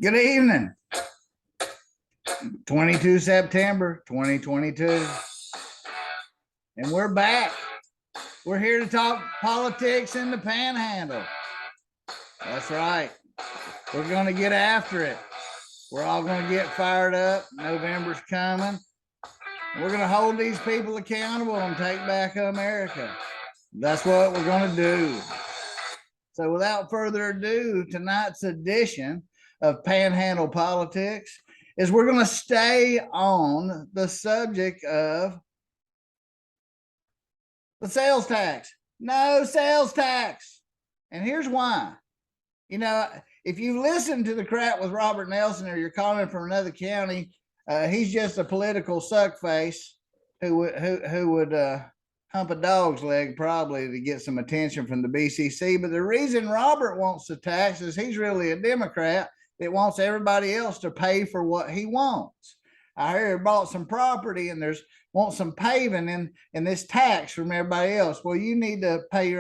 Good evening. 22 September 2022. And we're back. We're here to talk politics in the Panhandle. That's right. We're going to get after it. We're all going to get fired up. November's coming. We're going to hold these people accountable and take back America. That's what we're going to do. So without further ado, tonight's edition of Panhandle Politics is we're going to stay on the subject of the sales tax. No sales tax. And here's why. You know, if you listen to the crap with Robert Nelson or you're calling from another county, he's just a political suckface who would hump a dog's leg probably to get some attention from the BCC. But the reason Robert wants the tax is he's really a Democrat that wants everybody else to pay for what he wants. I heard he bought some property and wants some paving in this tax from everybody else. Well, you need to pay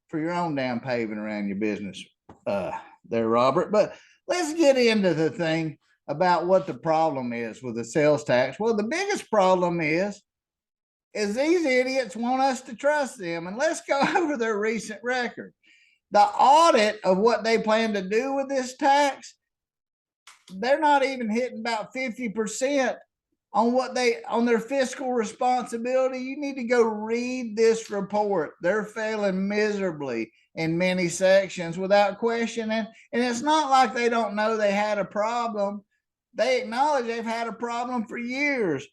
for your own damn paving around your business there, Robert. But let's get into the thing about what the problem is with the sales tax. Well, the biggest problem is these idiots want us to trust them. And let's go over their recent record. The audit of what they plan to do with this tax, they're not even hitting about 50% on their fiscal responsibility. You need to go read this report. They're failing miserably in many sections without question. And it's not like they don't know they had a problem. They acknowledge they've had a problem for years.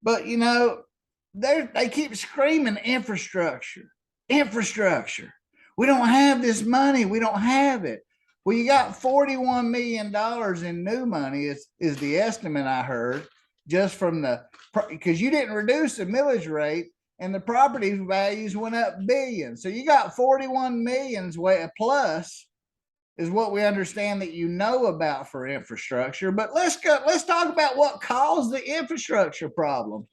But, you know, they keep screaming infrastructure. We don't have this money. We don't have it. Well, you got $41 million in new money is the estimate I heard, just from because you didn't reduce the millage rate and the property values went up billions. So you got 41 millions plus is what we understand that you know about for infrastructure. But let's talk about what caused the infrastructure problem.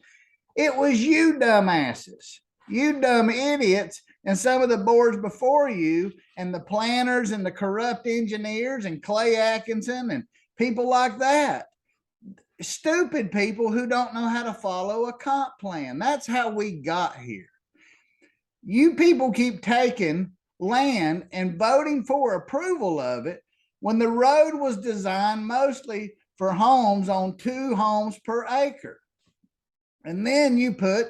It was you dumbasses, you dumb idiots, and some of the boards before you, and the planners and the corrupt engineers and Clay Atkinson and people like that. Stupid people who don't know how to follow a comp plan. That's how we got here. You people keep taking land and voting for approval of it when the road was designed mostly for homes on 2 homes per acre. And then you put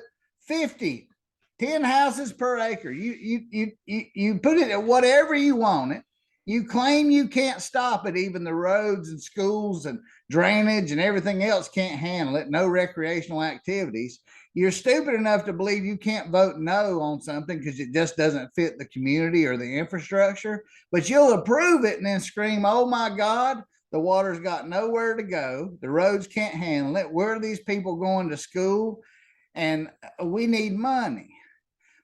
10 houses per acre. You put it at whatever you want it. You claim you can't stop it. Even the roads and schools and drainage and everything else can't handle it. No recreational activities. You're stupid enough to believe you can't vote no on something because it just doesn't fit the community or the infrastructure. But you'll approve it and then scream, oh my God, the water's got nowhere to go. The roads can't handle it. Where are these people going to school? And we need money.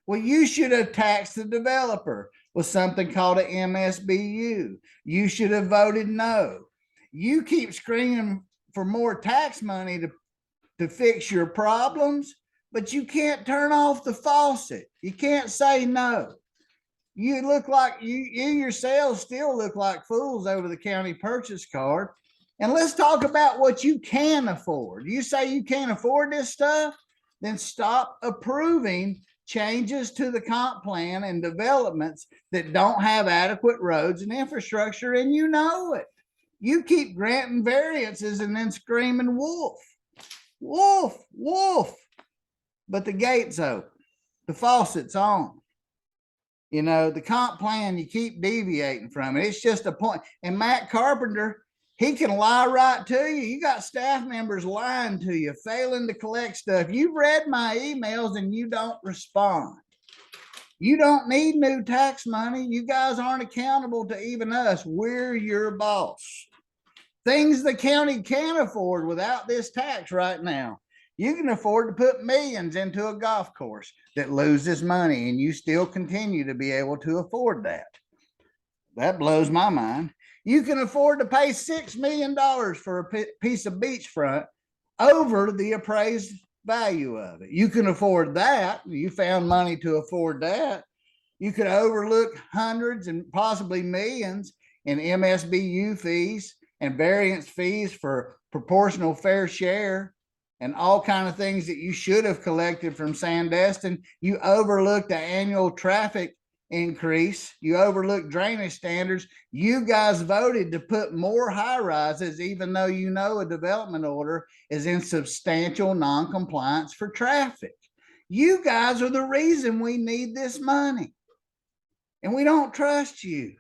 Well, you should have taxed the developer with something called an MSBU. You should have voted no. You keep screaming for more tax money to fix your problems, but you can't turn off the faucet. You can't say no. You look like you yourselves still look like fools over the county purchase card. And let's talk about what you can afford. You say you can't afford this stuff, then stop approving changes to the comp plan and developments that don't have adequate roads and infrastructure, and you know it. You keep granting variances and then screaming wolf, wolf, wolf. But the gate's open. The faucet's on. You know, the comp plan, you keep deviating from it. It's just a point. And Matt Carpenter, he can lie right to you. You got staff members lying to you, failing to collect stuff. You've read my emails and you don't respond. You don't need new tax money. You guys aren't accountable to even us. We're your boss. Things the county can't afford without this tax right now. You can afford to put millions into a golf course that loses money, and you still continue to be able to afford that. That blows my mind. You can afford to pay $6 million for a piece of beachfront over the appraised value of it. You can afford that. You found money to afford that. You could overlook hundreds and possibly millions in MSBU fees and variance fees for proportional fair share and all kind of things that you should have collected from Sandestin. You overlooked the annual traffic increase. You overlooked drainage standards. You guys voted to put more high rises, even though you know a development order is in substantial non-compliance for traffic. You guys are the reason we need this money. And we don't trust you.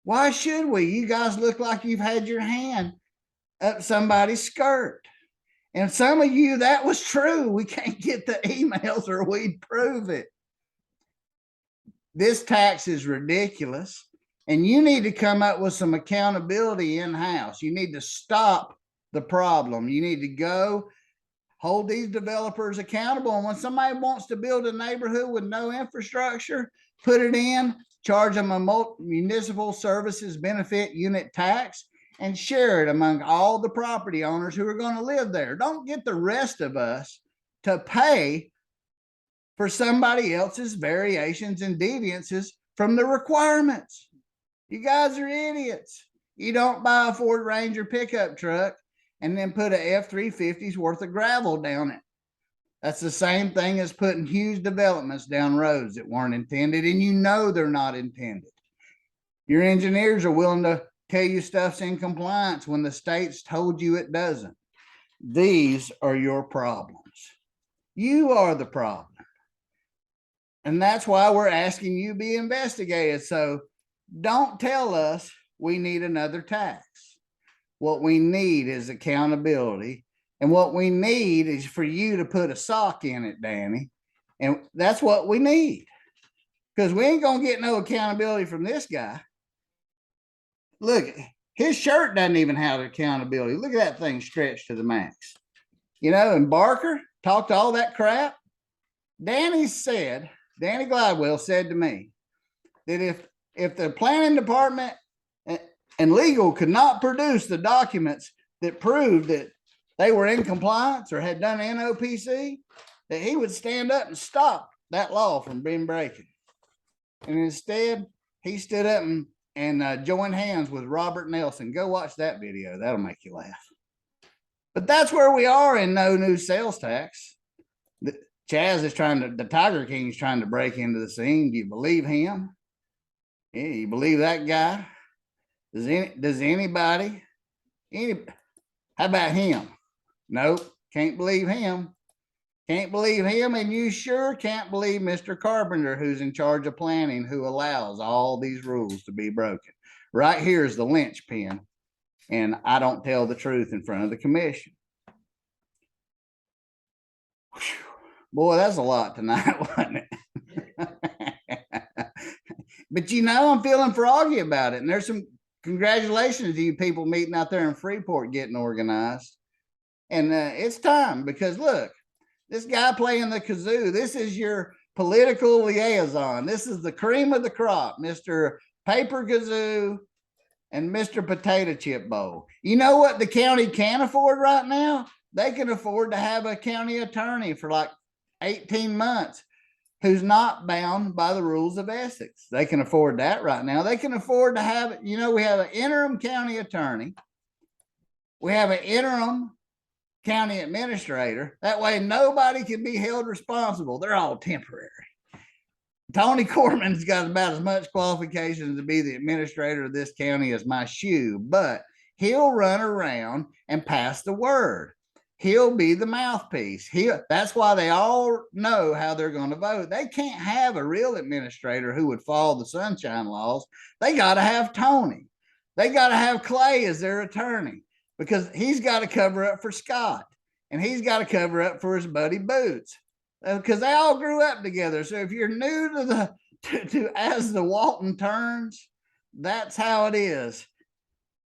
Why should we? You guys look like you've had your hand up somebody's skirt. And some of you, that was true. We can't get the emails or we'd prove it. This tax is ridiculous. And you need to come up with some accountability in-house. You need to stop the problem. You need to go hold these developers accountable. And when somebody wants to build a neighborhood with no infrastructure, put it in, charge them a municipal services benefit unit tax, and share it among all the property owners who are going to live there. Don't get the rest of us to pay for somebody else's variations and deviances from the requirements. You guys are idiots. You don't buy a Ford Ranger pickup truck and then put a F-350's worth of gravel down it. That's the same thing as putting huge developments down roads that weren't intended, and you know they're not intended. Your engineers are willing to tell you stuff's in compliance when the state's told you it doesn't. These are your problems. You are the problem. And that's why we're asking you be investigated. So don't tell us we need another tax. What we need is accountability. And what we need is for you to put a sock in it, Danny. And that's what we need. Because we ain't going to get no accountability from this guy. Look, his shirt doesn't even have accountability. Look at that thing stretched to the max. You know, and Barker talked all that crap. Danny Glidewell said to me that if the planning department and legal could not produce the documents that proved that they were in compliance or had done NOPC, that he would stand up and stop that law from being broken. And instead, he stood up and joined hands with Robert Nelson. Go watch that video. That'll make you laugh. But that's where we are in no new sales tax. Chaz is the Tiger King is trying to break into the scene. Do you believe him? Yeah, you believe that guy? Does anybody? How about him? Nope, can't believe him. Can't believe him, and you sure can't believe Mr. Carpenter, who's in charge of planning, who allows all these rules to be broken. Right here is the linchpin, and I don't tell the truth in front of the commission. Whew. Boy, that's a lot tonight, wasn't it? But you know, I'm feeling froggy about it, and there's some congratulations to you people meeting out there in Freeport getting organized. And it's time, because look, this guy playing the kazoo, this is your political liaison. This is the cream of the crop, Mr. Paper Kazoo and Mr. Potato Chip Bowl. You know what the county can afford right now? They can afford to have a county attorney for like 18 months who's not bound by the rules of ethics. They can afford that right now. They can afford to have, you know, we have an interim county attorney. We have an interim county administrator. That way nobody can be held responsible. They're all temporary. Tony Corman's got about as much qualifications to be the administrator of this county as my shoe, but he'll run around and pass the word. He'll be the mouthpiece. That's why they all know how they're going to vote. They can't have a real administrator who would follow the sunshine laws. They got to have Tony. They got to have Clay as their attorney, because he's got to cover up for Scott, and he's got to cover up for his buddy Boots, because they all grew up together. So if you're new to as the Walton turns, that's how it is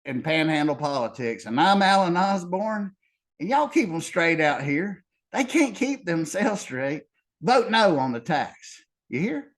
in panhandle politics. And I'm Alan Osborne, and y'all keep them straight out here. They can't keep themselves straight. Vote no on the tax. You hear?